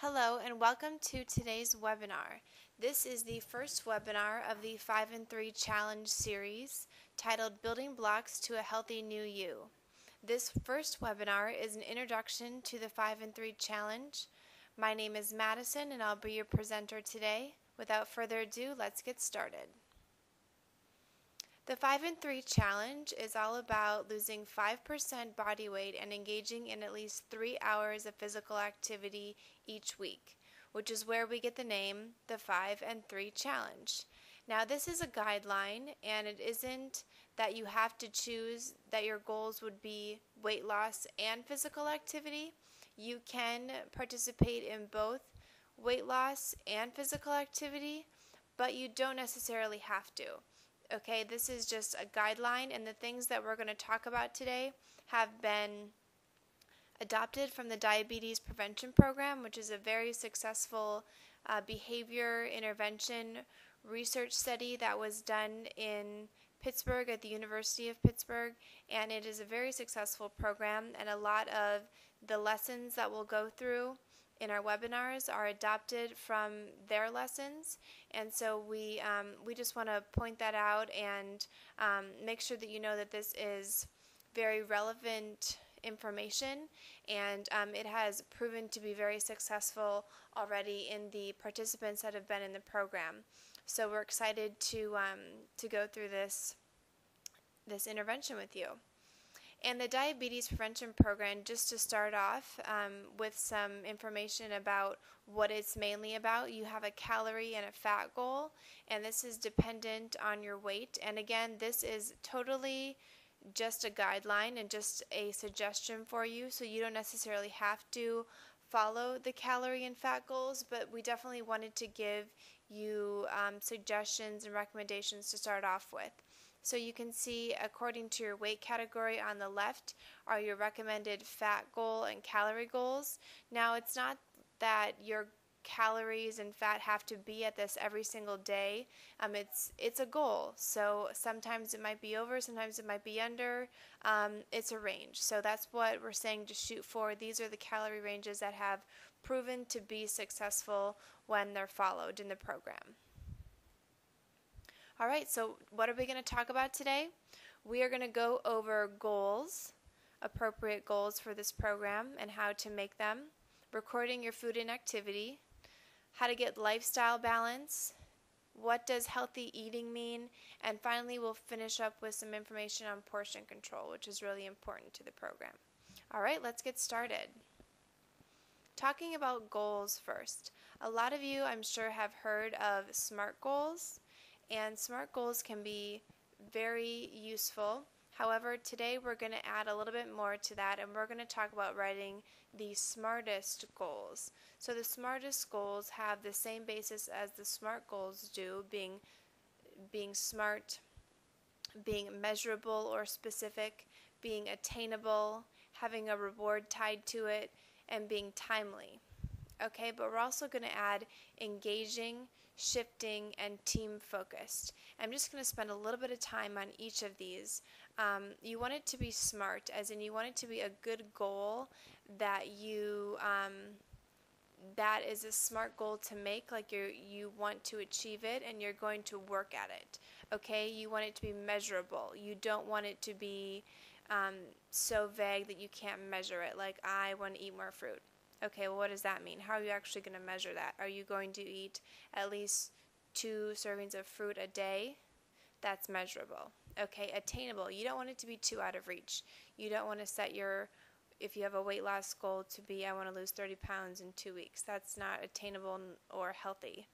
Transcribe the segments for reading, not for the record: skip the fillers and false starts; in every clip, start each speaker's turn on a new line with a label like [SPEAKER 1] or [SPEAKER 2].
[SPEAKER 1] Hello and welcome to today's webinar. This is the first webinar of the 5 and 3 Challenge series titled Building Blocks to a Healthy New You. This first webinar is an introduction to the 5 and 3 Challenge. My name is Madison and I'll be your presenter today. Without further ado, let's get started. The 5 and 3 Challenge is all about losing 5% body weight and engaging in at least 3 hours of physical activity each week, which is where we get the name the 5 and 3 Challenge. Now this is a guideline, and it isn't that you have to choose that your goals would be weight loss and physical activity. You can participate in both weight loss and physical activity, but you don't necessarily have to. Okay, this is just a guideline, and the things that we're going to talk about today have been adopted from the Diabetes Prevention Program, which is a very successful behavior intervention research study that was done in Pittsburgh at the University of Pittsburgh, and it is a very successful program, and a lot of the lessons that we'll go through in our webinars are adopted from their lessons, and so we just want to point that out and make sure that you know that this is very relevant information, and it has proven to be very successful already in the participants that have been in the program. So we're excited to go through this intervention with you. And the Diabetes Prevention Program, just to start off with some information about what it's mainly about, you have a calorie and a fat goal, and this is dependent on your weight. And again, this is totally just a guideline and just a suggestion for you, so you don't necessarily have to follow the calorie and fat goals, but we definitely wanted to give you suggestions and recommendations to start off with. So you can see, according to your weight category on the left, are your recommended fat goal and calorie goals. Now, it's not that your calories and fat have to be at this every single day. It's a goal. So sometimes it might be over, sometimes it might be under. It's a range. So that's what we're saying to shoot for. These are the calorie ranges that have proven to be successful when they're followed in the program. All right, so what are we going to talk about today? We are going to go over goals, appropriate goals for this program and how to make them, recording your food and activity, how to get lifestyle balance, what does healthy eating mean, and finally we'll finish up with some information on portion control, which is really important to the program. All right, let's get started. Talking about goals first. A lot of you, I'm sure, have heard of SMART goals. And SMART goals can be very useful. However, today we're going to add a little bit more to that, and we're going to talk about writing the SMARTest goals. So the SMARTest goals have the same basis as the SMART goals do, being SMART, being measurable or specific, being attainable, having a reward tied to it, and being timely. Okay, but we're also going to add engaging, shifting, and team focused. I'm just going to spend a little bit of time on each of these. You want it to be SMART, as in you want it to be a good goal that that is a smart goal to make, like you want to achieve it and you're going to work at it. Okay, you want it to be measurable. You don't want it to be so vague that you can't measure it, like I want to eat more fruit. Okay, well, what does that mean? How are you actually going to measure that? Are you going to eat at least 2 servings of fruit a day? That's measurable. Okay, attainable. You don't want it to be too out of reach. You don't want to set if you have a weight loss goal to be, I want to lose 30 pounds in 2 weeks. That's not attainable or healthy.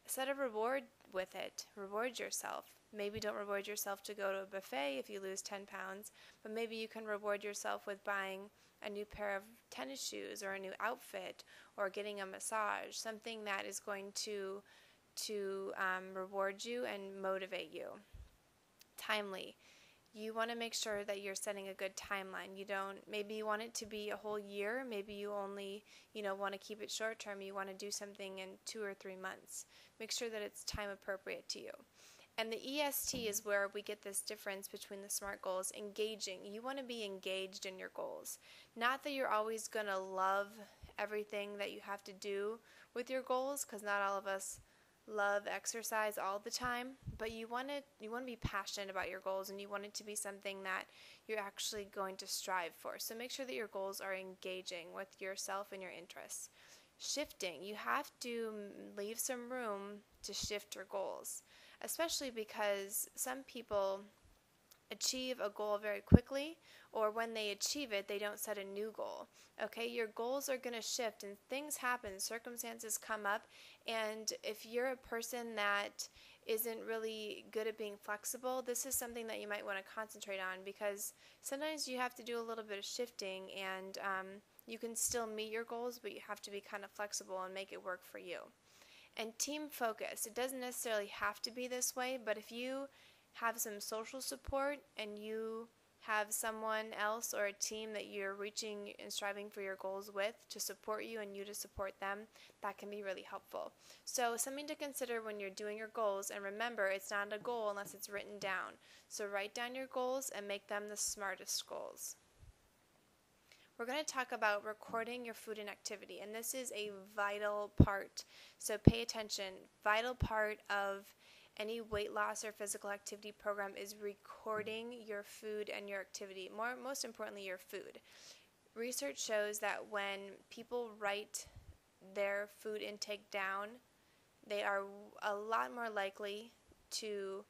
[SPEAKER 1] Set a reward with it. Reward yourself. Maybe don't reward yourself to go to a buffet if you lose 10 pounds, but maybe you can reward yourself with buying a new pair of tennis shoes or a new outfit or getting a massage, something that is going to reward you and motivate you. Timely. You want to make sure that you're setting a good timeline. Maybe you want it to be a whole year. Maybe you only, want to keep it short term. You want to do something in 2 or 3 months. Make sure that it's time appropriate to you. And the EST is where we get this difference between the SMART goals. Engaging. You want to be engaged in your goals. Not that you're always going to love everything that you have to do with your goals, because not all of us love exercise all the time, but you want to be passionate about your goals, and you want it to be something that you're actually going to strive for. So make sure that your goals are engaging with yourself and your interests. Shifting, you have to leave some room to shift your goals, especially because some people achieve a goal very quickly, or when they achieve it, they don't set a new goal. Okay, your goals are going to shift, and things happen, circumstances come up, and if you're a person that isn't really good at being flexible, this is something that you might want to concentrate on, because sometimes you have to do a little bit of shifting, and you can still meet your goals, but you have to be kind of flexible and make it work for you. And team focus, it doesn't necessarily have to be this way, but if you have some social support and you have someone else or a team that you're reaching and striving for your goals with to support you and you to support them, that can be really helpful. So something to consider when you're doing your goals, and remember, it's not a goal unless it's written down. So write down your goals and make them the smartest goals. We're going to talk about recording your food and activity, and this is a vital part. So pay attention. Vital part of any weight loss or physical activity program is recording your food and your activity. Most importantly, your food. Research shows that when people write their food intake down, they are a lot more likely to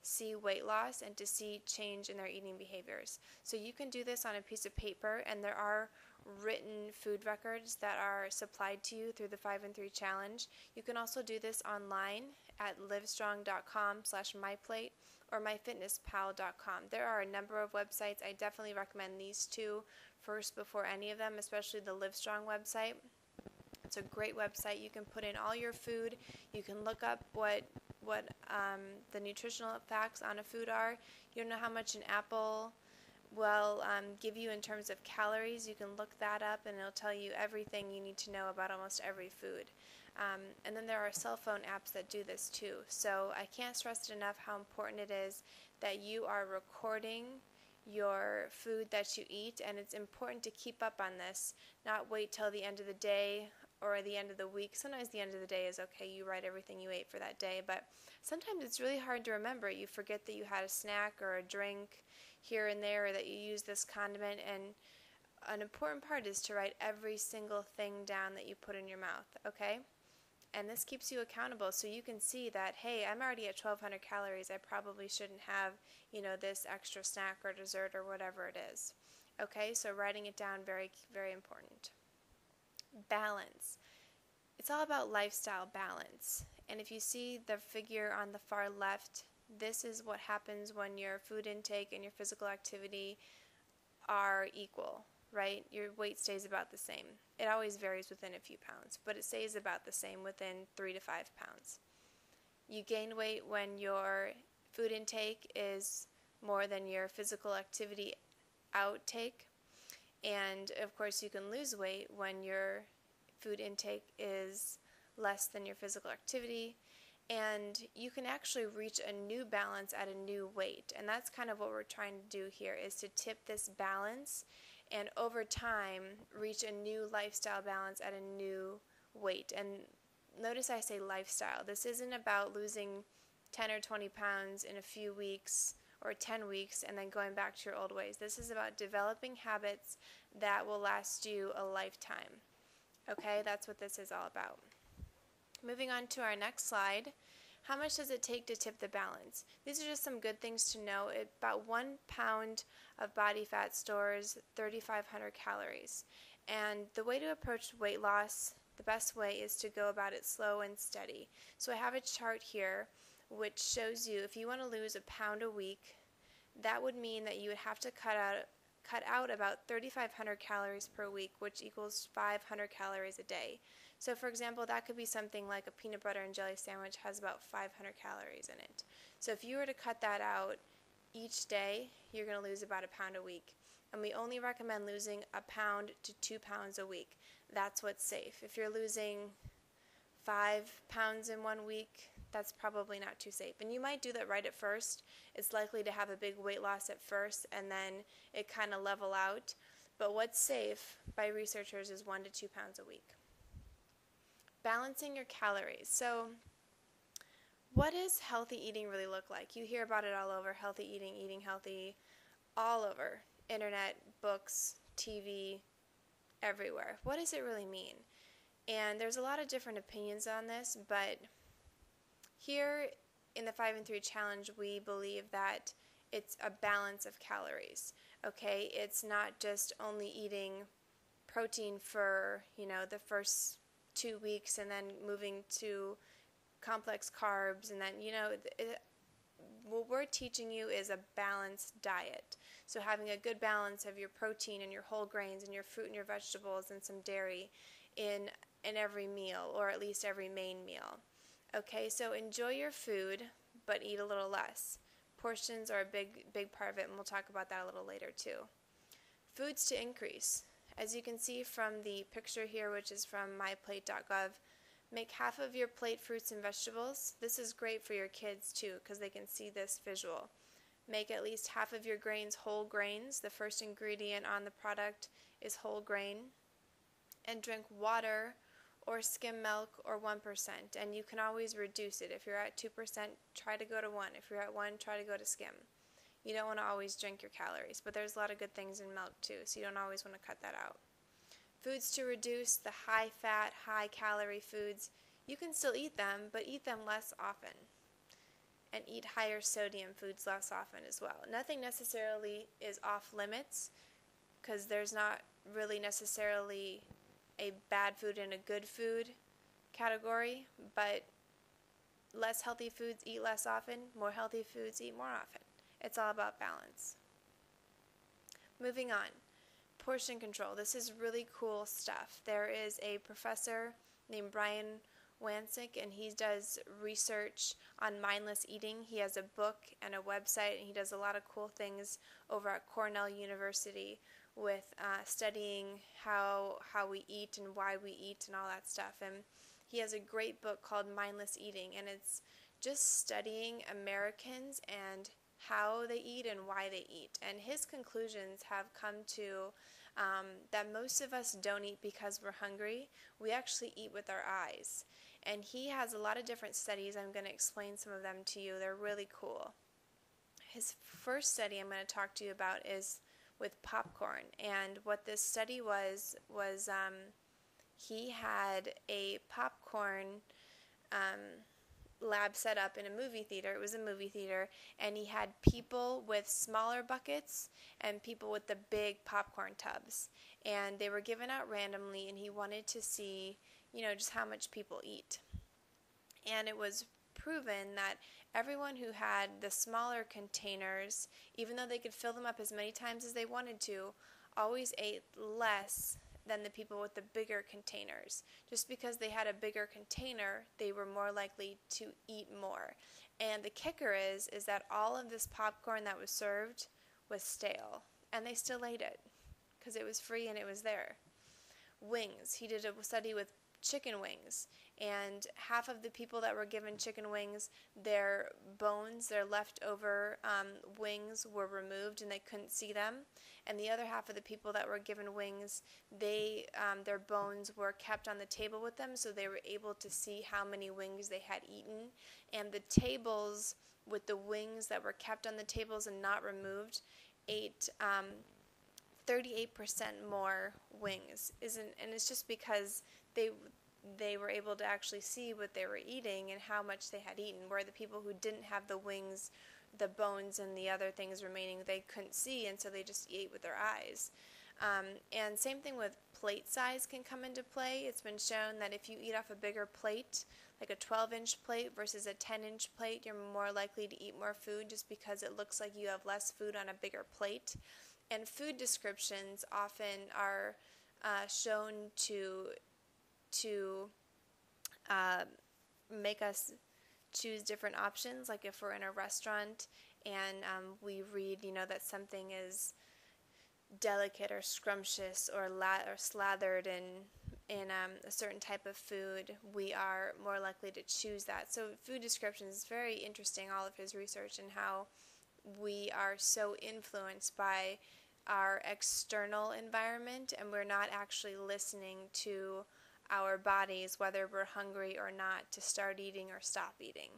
[SPEAKER 1] see weight loss and to see change in their eating behaviors. So you can do this on a piece of paper, and there are written food records that are supplied to you through the 5 and 3 challenge. You can also do this online at livestrong.com/myplate or myfitnesspal.com. There are a number of websites. I definitely recommend these two first before any of them, especially the Livestrong website. It's a great website. You can put in all your food. You can look up what the nutritional facts on a food are. You don't know how much an apple will give you in terms of calories. You can look that up, and it'll tell you everything you need to know about almost every food. And then there are cell phone apps that do this too. So I can't stress it enough how important it is that you are recording your food that you eat, and it's important to keep up on this, not wait till the end of the day or the end of the week. Sometimes the end of the day is okay, you write everything you ate for that day, but sometimes it's really hard to remember. You forget that you had a snack or a drink here and there, or that you used this condiment, and an important part is to write every single thing down that you put in your mouth, okay? And this keeps you accountable, so you can see that, hey, I'm already at 1,200 calories. I probably shouldn't have, this extra snack or dessert or whatever it is. Okay, so writing it down, very, very important. Balance. It's all about lifestyle balance. And if you see the figure on the far left, this is what happens when your food intake and your physical activity are equal, right? Your weight stays about the same. It always varies within a few pounds, but it stays about the same within 3 to 5 pounds. You gain weight when your food intake is more than your physical activity outtake, and of course you can lose weight when your food intake is less than your physical activity, and you can actually reach a new balance at a new weight. And that's kind of what we're trying to do here, is to tip this balance and over time reach a new lifestyle balance at a new weight. And notice I say lifestyle. This isn't about losing 10 or 20 pounds in a few weeks or 10 weeks and then going back to your old ways. This is about developing habits that will last you a lifetime. Okay, that's what this is all about. Moving on to our next slide. How much does it take to tip the balance? These are just some good things to know. About 1 pound of body fat stores 3,500 calories. And the way to approach weight loss, the best way, is to go about it slow and steady. So I have a chart here which shows you if you want to lose a pound a week, that would mean that you would have to cut out about 3,500 calories per week, which equals 500 calories a day. So for example, that could be something like a peanut butter and jelly sandwich has about 500 calories in it. So if you were to cut that out each day, you're going to lose about a pound a week. And we only recommend losing a pound to 2 pounds a week. That's what's safe. If you're losing 5 pounds in 1 week, that's probably not too safe. And you might do that right at first. It's likely to have a big weight loss at first and then it kind of level out. But what's safe by researchers is 1 to 2 pounds a week. Balancing your calories. So what does healthy eating really look like? You hear about it all over, healthy eating, eating healthy, all over. Internet, books, TV, everywhere. What does it really mean? And there's a lot of different opinions on this, but here in the 5 and 3 challenge, we believe that it's a balance of calories. Okay, it's not just only eating protein for, the first 2 weeks and then moving to complex carbs, and then, what we're teaching you is a balanced diet. So having a good balance of your protein and your whole grains and your fruit and your vegetables and some dairy in every meal, or at least every main meal. Okay, so enjoy your food, but eat a little less. Portions are a big part of it, and we'll talk about that a little later too. Foods to increase. As you can see from the picture here, which is from myplate.gov, make half of your plate fruits and vegetables. This is great for your kids too, because they can see this visual. Make at least half of your grains whole grains. The first ingredient on the product is whole grain. And drink water or skim milk or 1%. And you can always reduce it. If you're at 2%, try to go to 1. If you're at 1, try to go to skim. You don't want to always drink your calories, but there's a lot of good things in milk too, so you don't always want to cut that out. Foods to reduce, the high-fat, high-calorie foods. You can still eat them, but eat them less often. And eat higher sodium foods less often as well. Nothing necessarily is off limits, because there's not really necessarily a bad food and a good food category, but less healthy foods eat less often, more healthy foods eat more often. It's all about balance. Moving on. Portion control. This is really cool stuff. There is a professor named Brian Wansink, and he does research on mindless eating. He has a book and a website, and he does a lot of cool things over at Cornell University with studying how we eat and why we eat and all that stuff. And he has a great book called Mindless Eating, and it's just studying Americans and how they eat and why they eat. And his conclusions have come to that most of us don't eat because we're hungry. We actually eat with our eyes. And he has a lot of different studies. I'm going to explain some of them to you. They're really cool. His first study I'm going to talk to you about is with popcorn. And what this study was he had a popcorn lab set up in a movie theater. It was a movie theater, and he had people with smaller buckets and people with the big popcorn tubs, and they were given out randomly, and he wanted to see, just how much people eat. And it was proven that everyone who had the smaller containers, even though they could fill them up as many times as they wanted to, always ate less than the people with the bigger containers. Just because they had a bigger container, they were more likely to eat more. And the kicker is that all of this popcorn that was served was stale, and they still ate it because it was free and it was there. Wings. He did a study with chicken wings, and half of the people that were given chicken wings, their bones, their leftover wings were removed and they couldn't see them, and the other half of the people that were given wings, their bones were kept on the table with them, so they were able to see how many wings they had eaten. And the tables with the wings that were kept on the tables and not removed ate 38% more wings. And it's just because they were able to actually see what they were eating and how much they had eaten, where the people who didn't have the wings, the bones, and the other things remaining, they couldn't see, and so they just ate with their eyes. And same thing with plate size can come into play. It's been shown that if you eat off a bigger plate, like a 12-inch plate versus a 10-inch plate, you're more likely to eat more food just because it looks like you have less food on a bigger plate. And food descriptions often are shown to make us choose different options. Like if we're in a restaurant and we read, that something is delicate or scrumptious or slathered in a certain type of food, we are more likely to choose that. So food descriptions is very interesting, all of his research, and how we are so influenced by our external environment, and we're not actually listening to our bodies, whether we're hungry or not, to start eating or stop eating.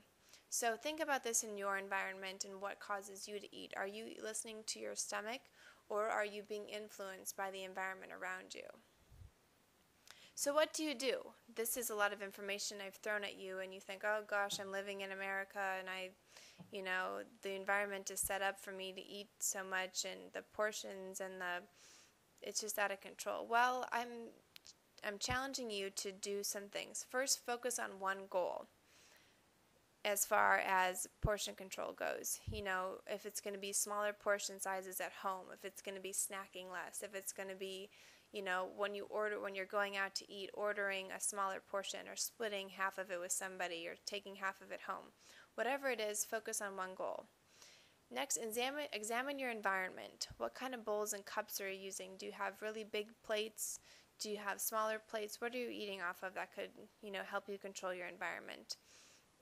[SPEAKER 1] So think about this in your environment and what causes you to eat. Are you listening to your stomach, or are you being influenced by the environment around you? So what do? This is a lot of information I've thrown at you, and you think, oh gosh, I'm living in America, and the environment is set up for me to eat so much, and the portions and it's just out of control. Well, I'm challenging you to do some things. First, focus on one goal as far as portion control goes. If it's going to be smaller portion sizes at home, if it's going to be snacking less, if it's going to be, when you're going out to eat, ordering a smaller portion or splitting half of it with somebody or taking half of it home. Whatever it is, focus on one goal. Next, examine your environment. What kind of bowls and cups are you using? Do you have really big plates? Do you have smaller plates? What are you eating off of that could, help you control your environment?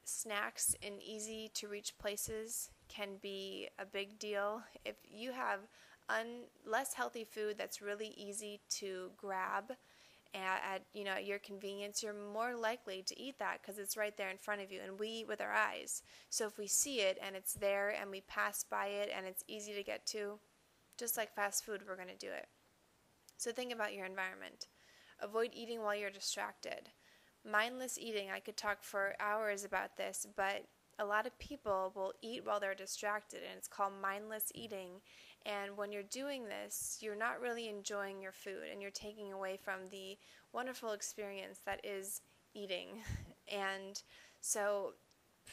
[SPEAKER 1] Snacks in easy to reach places can be a big deal. If you have less healthy food that's really easy to grab at your convenience, you're more likely to eat that because it's right there in front of you, and we eat with our eyes. So if we see it and it's there and we pass by it and it's easy to get to, just like fast food, we're going to do it. So think about your environment. Avoid eating while you're distracted. Mindless eating, I could talk for hours about this, but a lot of people will eat while they're distracted, and it's called mindless eating. And when you're doing this, you're not really enjoying your food, and you're taking away from the wonderful experience that is eating. And so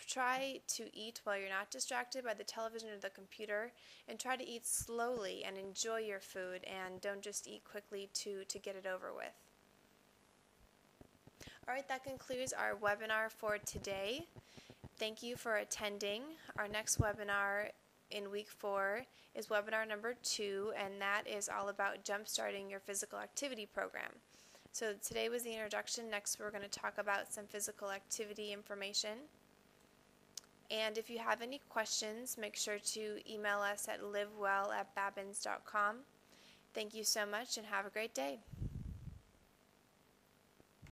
[SPEAKER 1] try to eat while you're not distracted by the television or the computer, and try to eat slowly and enjoy your food, and don't just eat quickly to get it over with. All right, that concludes our webinar for today. Thank you for attending. Our next webinar in week 4 is webinar number 2, and that is all about jumpstarting your physical activity program. So today was the introduction. Next, we're going to talk about some physical activity information. And if you have any questions, make sure to email us at livewell@babbins.com. Thank you so much, and have a great day.